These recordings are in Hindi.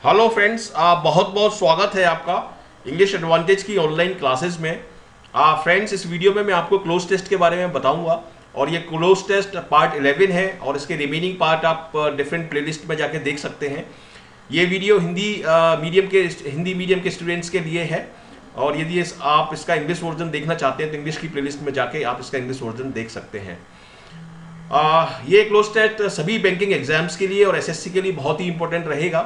हेलो फ्रेंड्स, बहुत बहुत स्वागत है आपका इंग्लिश एडवांटेज की ऑनलाइन क्लासेस में। फ्रेंड्स, इस वीडियो में मैं आपको क्लोज टेस्ट के बारे में बताऊंगा और ये क्लोज टेस्ट पार्ट 11 है और इसके रिमेनिंग पार्ट आप डिफरेंट प्लेलिस्ट में जाके देख सकते हैं। ये वीडियो हिंदी मीडियम के स्टूडेंट्स के लिए है और यदि आप इसका इंग्लिश वर्जन देखना चाहते हैं तो इंग्लिश की प्लेलिस्ट में जाके आप इसका इंग्लिश वर्जन देख सकते हैं। ये क्लोज टेस्ट सभी बैंकिंग एग्जाम्स के लिए और एसएससी के लिए बहुत ही इंपॉर्टेंट रहेगा।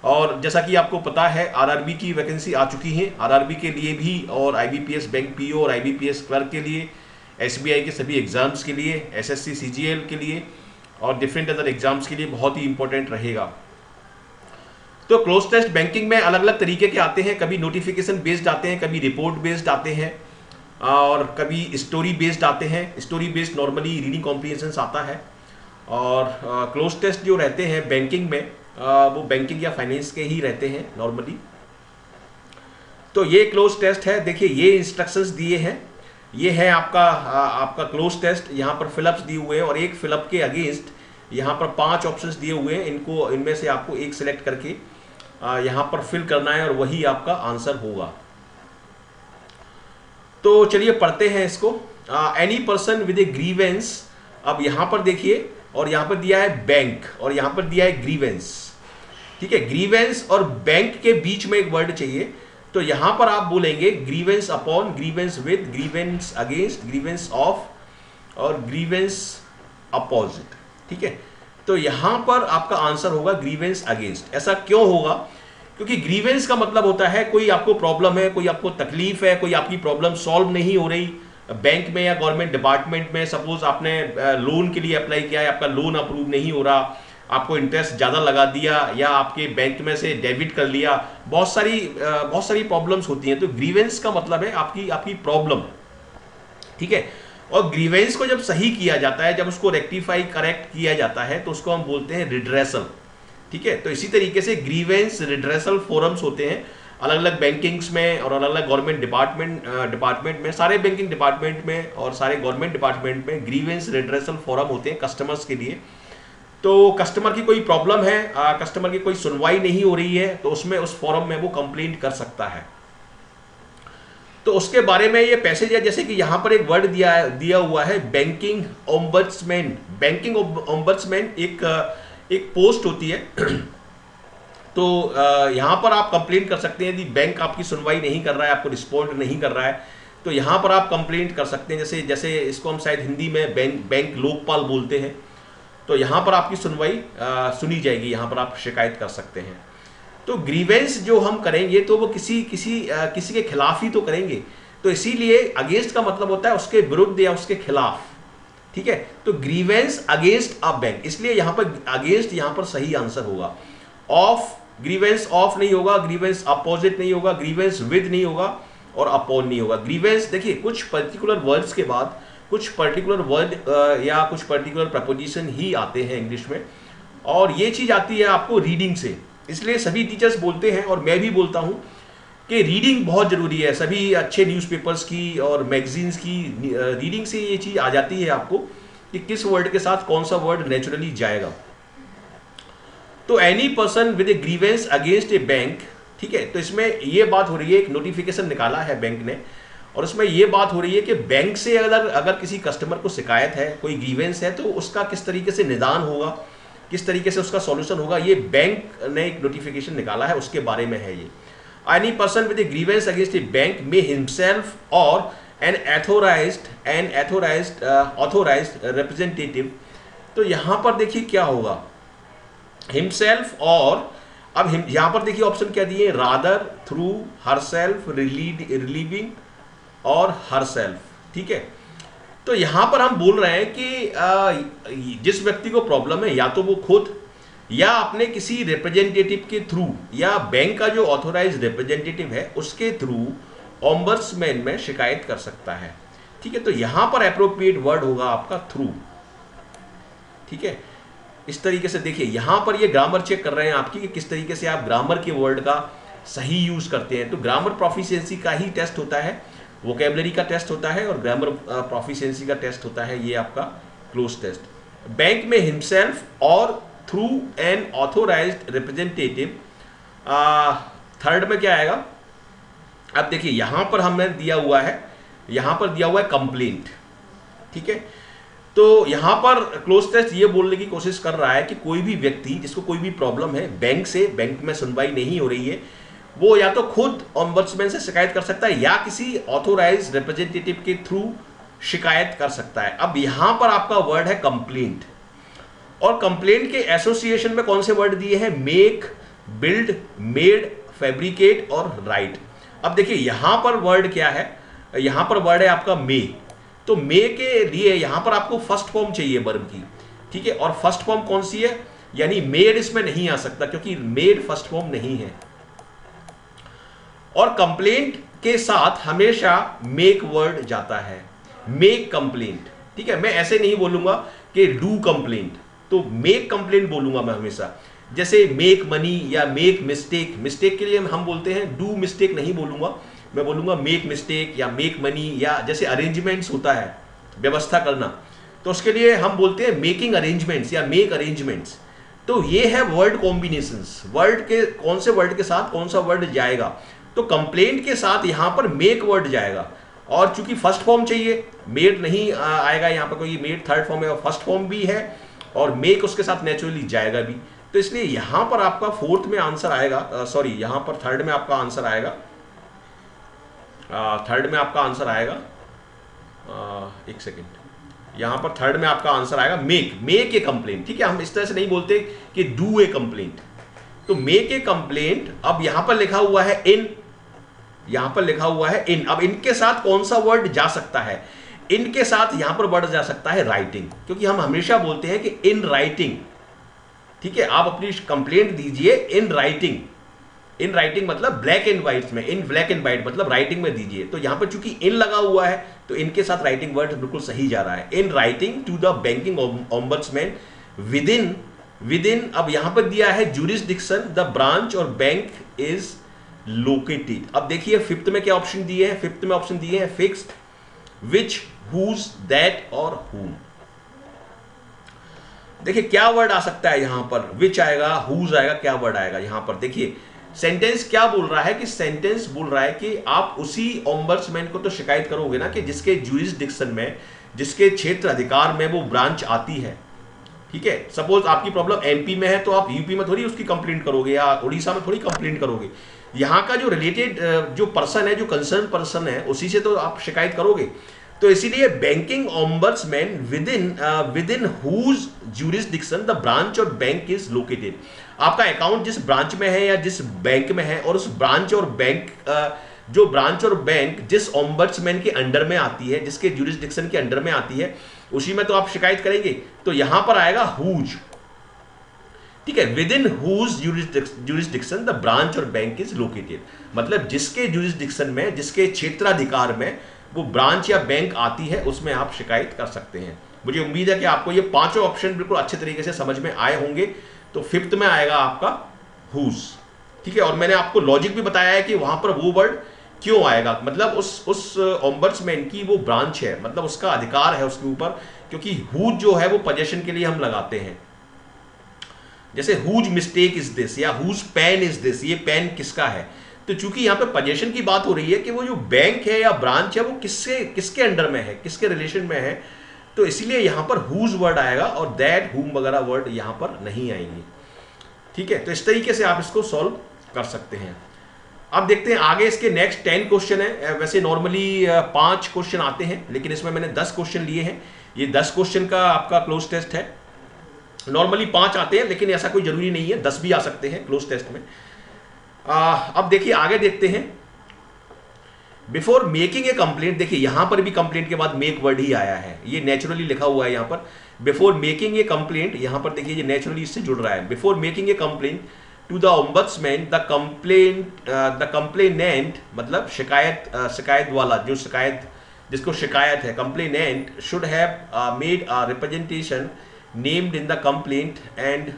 और जैसा कि आपको पता है, आरआरबी की वैकेंसी आ चुकी है, आरआरबी के लिए भी और आईबीपीएस बैंक पीओ और आईबीपीएस क्लर्क के लिए, एसबीआई के सभी एग्जाम्स के लिए, एसएससी सीजीएल के लिए और डिफरेंट अदर एग्जाम्स के लिए बहुत ही इंपॉर्टेंट रहेगा। तो क्लोज टेस्ट बैंकिंग में अलग अलग तरीके के आते हैं, कभी नोटिफिकेशन बेस्ड आते हैं, कभी रिपोर्ट बेस्ड आते हैं और कभी स्टोरी बेस्ड आते हैं। Story based normally reading comprehension आता है और क्लोज टेस्ट जो रहते हैं बैंकिंग में वो बैंकिंग या फाइनेंस के ही रहते हैं नॉर्मली। तो ये क्लोज टेस्ट है। देखिए, ये इंस्ट्रक्शंस दिए हैं, ये है आपका क्लोज टेस्ट। यहाँ पर फिलअप्स दिए हुए हैं और एक फिलअप के अगेंस्ट यहाँ पर 5 ऑप्शंस दिए हुए हैं। इनमें से आपको एक सिलेक्ट करके यहाँ पर फिल करना है और वही आपका आंसर होगा। तो चलिए पढ़ते हैं इसको। Any person with A grievance, अब यहाँ पर देखिए, और यहाँ पर दिया है बैंक और यहाँ पर दिया है ग्रीवेंस। ठीक है, ग्रीवेंस और बैंक के बीच में एक वर्ड चाहिए, तो यहां पर आप बोलेंगे grievance upon, grievance with, grievance against, grievance of और ग्रीवेंस अपोजिट। ठीक है, तो यहां पर आपका आंसर होगा ग्रीवेंस अगेंस्ट। ऐसा क्यों होगा? क्योंकि ग्रीवेंस का मतलब होता है कोई आपको प्रॉब्लम है, कोई आपको तकलीफ है, कोई आपकी प्रॉब्लम सॉल्व नहीं हो रही बैंक में या गवर्नमेंट डिपार्टमेंट में। सपोज आपने लोन के लिए अप्लाई किया है, आपका लोन अप्रूव नहीं हो रहा, आपको इंटरेस्ट ज़्यादा लगा दिया या आपके बैंक में से डेबिट कर लिया, बहुत सारी प्रॉब्लम्स होती हैं। तो ग्रीवेंस का मतलब है आपकी प्रॉब्लम। ठीक है, और ग्रीवेंस को जब सही किया जाता है, जब उसको रेक्टिफाई करेक्ट किया जाता है, तो उसको हम बोलते हैं रिड्रेसल। ठीक है, तो इसी तरीके से ग्रीवेंस रिड्रेसल फोरम्स होते हैं अलग अलग बैंकिंग्स में और अलग अलग गवर्नमेंट डिपार्टमेंट में। सारे बैंकिंग डिपार्टमेंट में और सारे गवर्नमेंट डिपार्टमेंट में ग्रीवेंस रिड्रेसल फोरम होते हैं कस्टमर्स के लिए। तो कस्टमर की कोई प्रॉब्लम है, कस्टमर की कोई सुनवाई नहीं हो रही है, तो उसमें उस फोरम में वो कंप्लेंट कर सकता है। तो उसके बारे में ये पैसेज है, जैसे कि यहाँ पर एक वर्ड दिया हुआ है बैंकिंग ओम्बड्समैन। बैंकिंग ओम्बड्समैन एक पोस्ट होती है। तो यहाँ पर आप कंप्लेंट कर सकते हैं यदि बैंक आपकी सुनवाई नहीं कर रहा है, आपको रिस्पॉन्ड नहीं कर रहा है, तो यहाँ पर आप कंप्लेंट कर सकते हैं। जैसे इसको हम शायद हिंदी में बैंक लोकपाल बोलते हैं। तो यहाँ पर आपकी सुनवाई सुनी जाएगी, यहाँ पर आप शिकायत कर सकते हैं। तो ग्रीवेंस जो हम करेंगे तो वो किसी के खिलाफ ही तो करेंगे, तो इसीलिए अगेंस्ट का मतलब होता है उसके विरुद्ध या उसके खिलाफ। ठीक है, तो ग्रीवेंस अगेंस्ट अ बैंक, इसलिए यहाँ पर अगेंस्ट यहाँ पर सही आंसर होगा। ऑफ, ग्रीवेंस ऑफ नहीं होगा, ग्रीवेंस अपोजिट नहीं होगा, ग्रीवेंस विद नहीं होगा और अपॉन नहीं होगा। ग्रीवेंस, देखिए, कुछ पर्टिकुलर वर्ड्स के बाद कुछ पर्टिकुलर वर्ड या कुछ पर्टिकुलर प्रपोजिशन ही आते हैं इंग्लिश में, और ये चीज़ आती है आपको रीडिंग से। इसलिए सभी टीचर्स बोलते हैं और मैं भी बोलता हूँ कि रीडिंग बहुत ज़रूरी है। सभी अच्छे न्यूज़पेपर्स की और मैगजीन्स की रीडिंग से ये चीज़ आ जाती है आपको कि किस वर्ड के साथ कौन सा वर्ड नेचुरली जाएगा। तो any person with A grievance against A bank, ठीक है, तो इसमें ये बात हो रही है, एक नोटिफिकेशन निकाला है बैंक ने और उसमें ये बात हो रही है कि बैंक से अगर किसी कस्टमर को शिकायत है, कोई ग्रीवेंस है, तो उसका किस तरीके से निदान होगा, किस तरीके से उसका सॉल्यूशन होगा, ये बैंक ने एक नोटिफिकेशन निकाला है, उसके बारे में है ये। Any person with A grievance against A bank may himself और एन ऑथोराइज्ड रिप्रेजेंटेटिव। तो यहाँ पर देखिए क्या होगा, हिमसेल्फ और, अब यहाँ पर देखिए ऑप्शन क्या दिए, रादर, थ्रू, हरसेल्फ, रिलीविंग और हरसेल्फ। ठीक है, तो यहां पर हम बोल रहे हैं कि जिस व्यक्ति को प्रॉब्लम है, या तो वो खुद या अपने किसी रिप्रेजेंटेटिव के थ्रू या बैंक का जो ऑथोराइज्ड रिप्रेजेंटेटिव है उसके थ्रू ओम्बड्समैन में शिकायत कर सकता है। ठीक है, तो यहां पर एप्रोप्रिएट वर्ड होगा आपका थ्रू। ठीक है, इस तरीके से देखिए, यहां पर ये ग्रामर चेक कर रहे हैं आपकी कि किस तरीके से आप ग्रामर के वर्ड का सही यूज करते हैं। तो ग्रामर प्रोफिशिएंसी का ही टेस्ट होता है, वोकेबलरी का टेस्ट होता है और ग्रामर प्रोफिशिएंसी का टेस्ट होता है ये आपका क्लोज टेस्ट। बैंक में हिमसेल्फ और through an authorised representative third में क्या आएगा, अब देखिए यहां पर हमने दिया हुआ है, यहां पर दिया हुआ है कंप्लेंट, ठीक है। तो यहां पर क्लोज टेस्ट ये बोलने की कोशिश कर रहा है कि कोई भी व्यक्ति जिसको कोई भी प्रॉब्लम है बैंक से, बैंक में सुनवाई नहीं हो रही है, वो या तो खुद ओम्बड्समैन से शिकायत कर सकता है या किसी ऑथोराइज्ड रिप्रेजेंटेटिव के थ्रू शिकायत कर सकता है। अब यहां पर आपका वर्ड है कंप्लेंट, और कंप्लेंट के एसोसिएशन में कौन से वर्ड दिए हैं, मेक, बिल्ड, मेड, फैब्रिकेट और राइट। अब देखिए यहां पर वर्ड क्या है, यहां पर वर्ड है आपका मे। तो मे के लिए यहां पर आपको फर्स्ट फॉर्म चाहिए वर्ब की, ठीक है, और फर्स्ट फॉर्म कौन सी है, यानी मेड इसमें नहीं आ सकता क्योंकि मेड फर्स्ट फॉर्म नहीं है। और कंप्लेंट के साथ हमेशा मेक वर्ड जाता है, मेक कंप्लेंट, ठीक है। मैं ऐसे नहीं बोलूंगा कि डू कंप्लेंट, तो मेक कंप्लेंट बोलूंगा मैं हमेशा। जैसे मेक मनी या मेक मिस्टेक, मिस्टेक के लिए हम बोलते हैं, डू मिस्टेक नहीं बोलूंगा, मैं बोलूंगा मेक मिस्टेक या मेक मनी, या जैसे अरेंजमेंट्स होता है, व्यवस्था करना, तो उसके लिए हम बोलते हैं मेकिंग अरेंजमेंट्स या मेक अरेंजमेंट्स। तो ये है वर्ड कॉम्बिनेशंस, वर्ड के कौन से वर्ड के साथ कौन सा वर्ड जाएगा। तो कंप्लेंट के साथ यहां पर मेक वर्ड जाएगा, और चूंकि फर्स्ट फॉर्म चाहिए, मेड नहीं आएगा यहाँ पर, कोई मेड थर्ड फॉर्म है और फर्स्ट फॉर्म भी है, और मेक उसके साथ नेचुरली जाएगा भी। तो इसलिए यहां पर आपका फोर्थ में आंसर आएगा, सॉरी यहां पर थर्ड में आपका आंसर आएगा, थर्ड में आपका आंसर आएगा, एक सेकेंड, यहां पर थर्ड में आपका आंसर आएगा मेक, मेक ए कंप्लेंट, ठीक है। हम इस तरह से नहीं बोलते कि डू ए कंप्लेंट, तो मेक ए कंप्लेंट। अब यहां पर लिखा हुआ है इन, यहां पर लिखा हुआ है इन, अब इनके साथ कौन सा वर्ड जा सकता है, इनके साथ यहां पर वर्ड जा सकता है राइटिंग, क्योंकि हम हमेशा बोलते हैं कि इन राइटिंग, ठीक है। आप अपनी कंप्लेंट दीजिए इन राइटिंग, इन राइटिंग मतलब ब्लैक एंड व्हाइट में, इन ब्लैक एंड व्हाइट मतलब राइटिंग में दीजिए। तो यहां पर चूंकि इन लगा हुआ है तो इनके साथ राइटिंग वर्ड बिल्कुल सही जा रहा है, in writing to the banking ombudsman within, within. अब यहां पर दिया है जुरिसडिक्शन द ब्रांच और बैंक इज लोकेटेड। अब देखिए फिफ्थ में क्या ऑप्शन दिए हैं, फिफ्थ में ऑप्शन दिए हैं फिक्स्ड, विच, हुज, दैट और हुम। देखिए क्या वर्ड आ सकता है यहां पर, विच आएगा, हुज आएगा, क्या वर्ड आएगा यहां पर। देखिए सेंटेंस क्या बोल रहा है कि सेंटेंस बोल रहा है कि आप उसी ओम्बड्समैन को तो शिकायत करोगे ना कि जिसके जुरिसडिक्शन में, जिसके क्षेत्र अधिकार में वो ब्रांच आती है, ठीक है। सपोज आपकी प्रॉब्लम एमपी में है तो आप यूपी में थोड़ी उसकी कंप्लेंट करोगे या उड़ीसा में थोड़ी कंप्लेंट करोगे, यहाँ का जो रिलेटेड जो पर्सन है, जो कंसर्न पर्सन है, उसी से तो आप शिकायत करोगे। तो इसीलिए banking ombudsman within whose jurisdiction the branch और बैंक इज लोकेटेड। आपका अकाउंट जिस ब्रांच में है या जिस बैंक में है, और उस ब्रांच और बैंक जो ब्रांच और बैंक जिस ओम्बड्समैन के अंडर में आती है, जिसके ज्यूरिसडिक्शन के अंडर में आती है, उसी में तो आप शिकायत करेंगे। तो यहां पर आएगा हुज, ठीक है, within whose jurisdiction the branch और बैंक इज लोकेटेड, मतलब जिसके ज्यूरिसडिक्शन में, जिसके क्षेत्राधिकार में वो ब्रांच या बैंक आती है, उसमें आप शिकायत कर सकते हैं। मुझे उम्मीद है कि आपको ये पांचों ऑप्शन बिल्कुल अच्छे तरीके से समझ में आए होंगे। तो फिफ्थ में आएगा आपका हुज, ठीक है। और मैंने आपको लॉजिक भी बताया है कि वहां पर वो वर्ड क्यों आएगा, मतलब उस ओम्बड्समैन की वो ब्रांच है, मतलब उसका अधिकार है उसके ऊपर, क्योंकि हुज जो है वो पोजेशन के लिए हम लगाते हैं। जैसे हुज मिस्टेक इज दिस या हुज पेन इज दिस, ये पेन किसका है। तो चूंकि यहाँ पे पोजेशन की बात हो रही है कि वो जो बैंक है या ब्रांच है वो किसके अंडर में है, किसके रिलेशन में है, तो इसलिए यहाँ पर हुज वर्ड आएगा और दैट, हुम वगैरह वर्ड यहाँ पर नहीं आएंगे, ठीक है। तो इस तरीके से आप इसको सॉल्व कर सकते हैं। अब देखते हैं आगे, इसके नेक्स्ट 10 क्वेश्चन है। वैसे नॉर्मली 5 क्वेश्चन आते हैं, लेकिन इसमें मैंने 10 क्वेश्चन लिए हैं। ये 10 क्वेश्चन का आपका क्लोज टेस्ट है। नॉर्मली 5 आते हैं, लेकिन ऐसा कोई जरूरी नहीं है, 10 भी आ सकते हैं क्लोज टेस्ट में। अब देखिए आगे देखते हैं, बिफोर मेकिंग ए कंप्लेंट। देखिए यहां पर भी कंप्लेंट के बाद मेक वर्ड ही आया है, ये नेचुरली लिखा हुआ है यहाँ पर, बिफोर मेकिंग ए कंप्लेंट। यहां पर देखिए ये नेचुरली इससे जुड़ रहा है, before making a complaint to the ombudsman the complainant, मतलब शिकायत वाला, जो शिकायत, जिसको शिकायत है, complainant should have made a representation named in the complaint and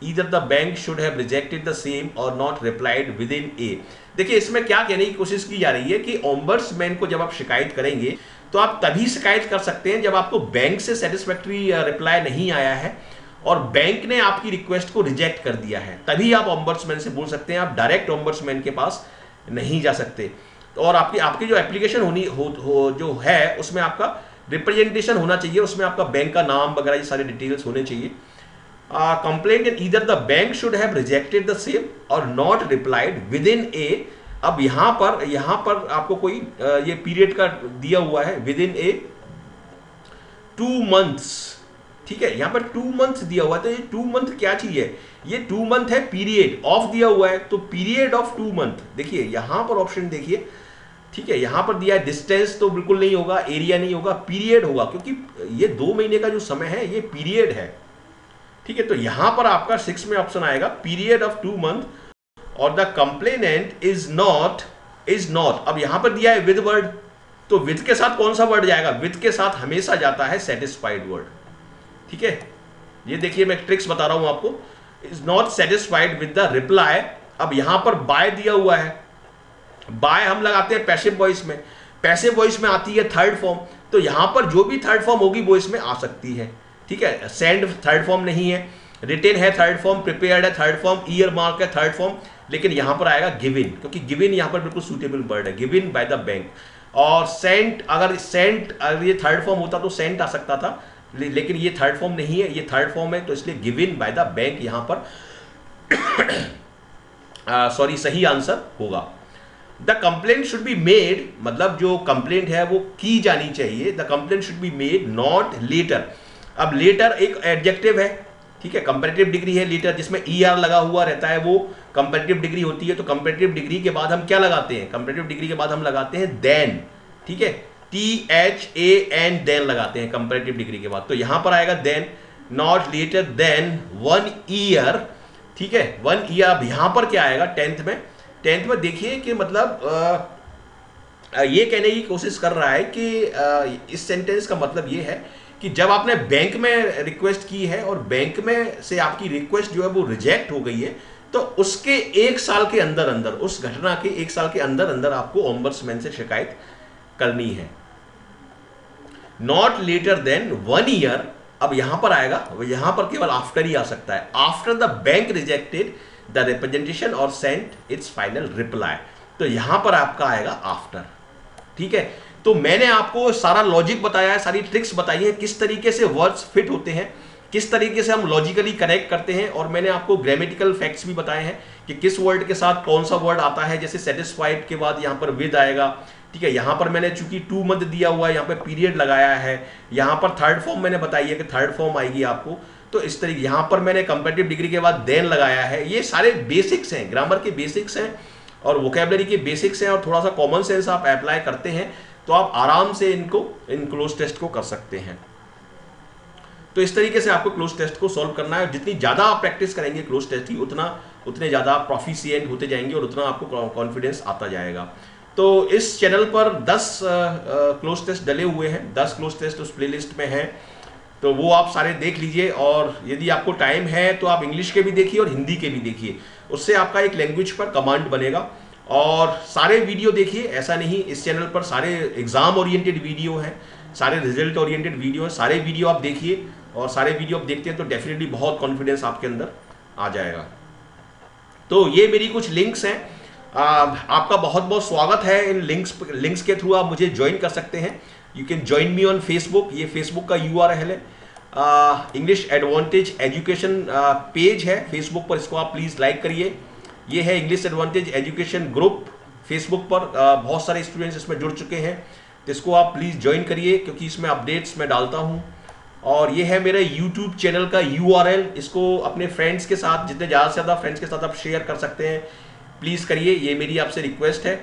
either the bank should have rejected the same or not replied within a। देखिए इसमें क्या कहने की कोशिश की जा रही है कि ओम्बड्समैन को जब आप शिकायत करेंगे तो आप तभी शिकायत कर सकते हैं जब आपको बैंक से सेटिस्फैक्टरी रिप्लाई नहीं आया है और बैंक ने आपकी रिक्वेस्ट को रिजेक्ट कर दिया है, तभी आप ओम्बड्समैन से बोल सकते हैं। आप डायरेक्ट ओम्बड्समैन के पास नहीं जा सकते। और आपकी जो एप्लीकेशन जो है उसमें आपका रिप्रेजेंटेशन होना चाहिए, उसमें आपका बैंक का नाम वगैरह ये सारे डिटेल्स होने चाहिए। Complaint in either the bank should have rejected the same और नॉट रिप्लाइड विद इन ए। अब यहां पर आपको कोई ये पीरियड का दिया हुआ है, विद इन ए 2 months, ठीक है, यहां पर 2 months दिया हुआ है। तो ये 2 month क्या चीज है? ये 2 month है, पीरियड ऑफ दिया हुआ है, तो पीरियड ऑफ 2 month देखिए यहां पर ऑप्शन देखिए, ठीक है, यहां पर दिया है डिस्टेंस तो बिल्कुल नहीं होगा, एरिया नहीं होगा, पीरियड होगा, क्योंकि ये 2 महीने का जो समय है ये पीरियड है, ठीक है। तो यहां पर आपका 6 में ऑप्शन आएगा पीरियड ऑफ 2 month और द कंप्लेनेंट इज नॉट अब यहां पर दिया है विद वर्ड, तो विद के साथ कौन सा वर्ड जाएगा? विद के साथ हमेशा जाता है सेटिस्फाइड वर्ड, ठीक है। ये देखिए मैं ट्रिक्स बता रहा हूं आपको, is not satisfied with the reply. अब यहां पर बाय दिया हुआ है, बाय हम लगाते हैं पैसिव वॉइस में, पैसिव वॉइस में आती है थर्ड फॉर्म, तो यहां पर जो भी थर्ड फॉर्म होगी वो इसमें आ सकती है, ठीक है। सेंड थर्ड फॉर्म नहीं है, रिटेन है थर्ड फॉर्म, प्रिपेयर्ड है थर्ड फॉर्म, ईयर मार्क है थर्ड फॉर्म, लेकिन यहां पर आएगा गिवन, क्योंकि गिवन यहां पर बिल्कुल सूटेबल वर्ड है, गिवन बाय द बैंक। और सेंट अगर ये थर्ड फॉर्म होता तो सेंट आ सकता था, लेकिन ये थर्ड फॉर्म नहीं है, ये थर्ड फॉर्म है, तो इसलिए गिवन बाय द बैंक यहां पर सही आंसर होगा। The complaint should be made, मतलब जो कंप्लेंट है वो की जानी चाहिए। The complaint should be made not later. अब लेटर एक एडजेक्टिव है, ठीक है, कंपैरेटिव डिग्री है लेटर, जिसमें ER लगा हुआ रहता है, वो कंपैरेटिव डिग्री होती है। तो कंपैरेटिव डिग्री के बाद हम क्या लगाते हैं? कंपैरेटिव डिग्री के बाद हम लगाते हैं देन, ठीक है, THAN देन लगाते हैं कंपैरेटिव डिग्री के बाद। तो यहां पर आएगा then, not later than 1 year, ठीक है, 1 year। अब यहां पर क्या आएगा? 10th में देखिए कि मतलब ये कहने की कोशिश कर रहा है कि इस सेंटेंस का मतलब ये है कि जब आपने बैंक में रिक्वेस्ट की है और बैंक में से आपकी रिक्वेस्ट जो है वो रिजेक्ट हो गई है, तो उसके 1 साल के अंदर अंदर, उस घटना के 1 साल के अंदर अंदर आपको ओम्बड्समैन से शिकायत करनी है। Not later than 1 year। अब यहां पर आएगा, यहां पर केवल आफ्टर ही आ सकता है, after the bank rejected the representation और सेंट इट्स फाइनल रिप्लाई। तो यहां पर आपका आएगा आफ्टर, ठीक है। तो मैंने आपको सारा लॉजिक बताया है, सारी ट्रिक्स बताई है, किस तरीके से वर्ड्स फिट होते हैं, किस तरीके से हम लॉजिकली कनेक्ट करते हैं, और मैंने आपको ग्रामेटिकल फैक्ट्स भी बताए हैं कि किस वर्ड के साथ कौन सा वर्ड आता है। जैसे सेटिस्फाइड के बाद यहाँ पर विद आएगा, ठीक है। यहाँ पर मैंने चूंकि 2 month दिया हुआ है, यहाँ पर पीरियड लगाया है, यहाँ पर थर्ड फॉर्म मैंने बताई है कि थर्ड फॉर्म आएगी आपको। तो इस तरीके यहाँ पर मैंने कंपैरेटिव डिग्री के बाद देन लगाया है। ये सारे बेसिक्स हैं, ग्रामर के बेसिक्स हैं और वोकैबुलरी के बेसिक्स हैं, और थोड़ा सा कॉमन सेंस आप अप्लाई करते हैं तो आप आराम से इन क्लोज टेस्ट को कर सकते हैं। तो इस तरीके से आपको क्लोज टेस्ट को सॉल्व करना है। जितनी ज़्यादा आप प्रैक्टिस करेंगे क्लोज टेस्ट की, उतने ज़्यादा प्रोफिशिएंट होते जाएंगे और उतना आपको कॉन्फिडेंस आता जाएगा। तो इस चैनल पर 10 क्लोज टेस्ट डले हुए हैं, 10 क्लोज टेस्ट उस प्लेलिस्ट में हैं, तो वो आप सारे देख लीजिए। और यदि आपको टाइम है तो आप इंग्लिश के भी देखिए और हिंदी के भी देखिए, उससे आपका एक लैंग्वेज पर कमांड बनेगा। और सारे वीडियो देखिए, ऐसा नहीं, इस चैनल पर सारे एग्जाम ओरिएंटेड वीडियो हैं, सारे रिजल्ट ओरिएंटेड वीडियो हैं, सारे वीडियो आप देखिए, और सारे वीडियो आप देखते हैं तो डेफिनेटली बहुत कॉन्फिडेंस आपके अंदर आ जाएगा। तो ये मेरी कुछ लिंक्स हैं, आपका बहुत बहुत स्वागत है। इन लिंक्स के थ्रू आप मुझे ज्वाइन कर सकते हैं। You can join me on Facebook, ये फेसबुक का URL है, इंग्लिश एडवांटेज एजुकेशन पेज है फेसबुक पर, इसको आप प्लीज़ लाइक करिए। ये है English advantage education group Facebook पर, बहुत सारे स्टूडेंट्स इसमें जुड़ चुके हैं, तो इसको आप प्लीज़ ज्वाइन करिए क्योंकि इसमें अपडेट्स मैं डालता हूँ। और ये है मेरे यूट्यूब चैनल का URL, इसको अपने फ्रेंड्स के साथ, जितने ज़्यादा से ज़्यादा फ्रेंड्स के साथ आप शेयर कर सकते हैं, प्लीज़ करिए, ये मेरी आपसे रिक्वेस्ट है,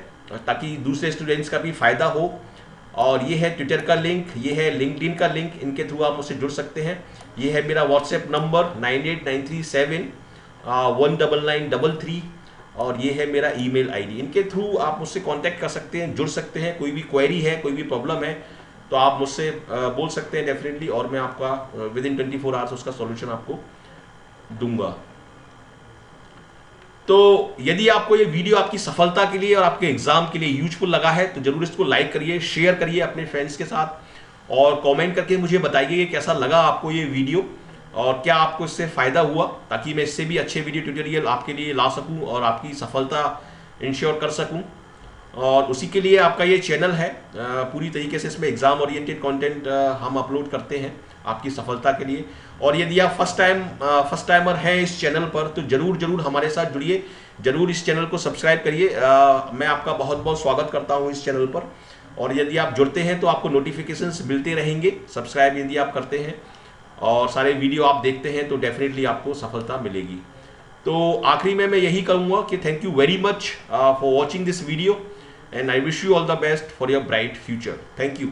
ताकि दूसरे स्टूडेंट्स का भी फ़ायदा हो। और ये है ट्विटर का लिंक, ये है लिंक्डइन का लिंक, इनके थ्रू आप मुझसे जुड़ सकते हैं। ये है मेरा व्हाट्सएप नंबर 9893719933, और ये है मेरा ईमेल ID। इनके थ्रू आप मुझसे कांटेक्ट कर सकते हैं, जुड़ सकते हैं। कोई भी क्वेरी है, कोई भी प्रॉब्लम है तो आप मुझसे बोल सकते हैं डेफिनेटली, और मैं आपका विदिन 24 आवर्स उसका सॉल्यूशन आपको दूंगा। तो यदि आपको ये वीडियो आपकी सफलता के लिए और आपके एग्जाम के लिए यूजफुल लगा है तो जरूर इसको लाइक करिए, शेयर करिए अपने फ्रेंड्स के साथ, और कमेंट करके मुझे बताइए कि कैसा लगा आपको ये वीडियो। और क्या आपको इससे फ़ायदा हुआ, ताकि मैं इससे भी अच्छे वीडियो ट्यूटोरियल आपके लिए ला सकूं और आपकी सफलता इंश्योर कर सकूं। और उसी के लिए आपका ये चैनल है। पूरी तरीके से इसमें एग्ज़ाम ओरिएंटेड कंटेंट हम अपलोड करते हैं आपकी सफलता के लिए। और यदि आप फर्स्ट टाइमर हैं इस चैनल पर, तो ज़रूर हमारे साथ जुड़िए, ज़रूर इस चैनल को सब्सक्राइब करिए। मैं आपका बहुत बहुत स्वागत करता हूँ इस चैनल पर। और यदि आप जुड़ते हैं तो आपको नोटिफिकेशंस मिलते रहेंगे, सब्सक्राइब यदि आप करते हैं और सारे वीडियो आप देखते हैं तो डेफिनेटली आपको सफलता मिलेगी। तो आखिरी में मैं यही कहूँगा कि thank you very much for watching this video, and I wish you all the best for your bright future. Thank you.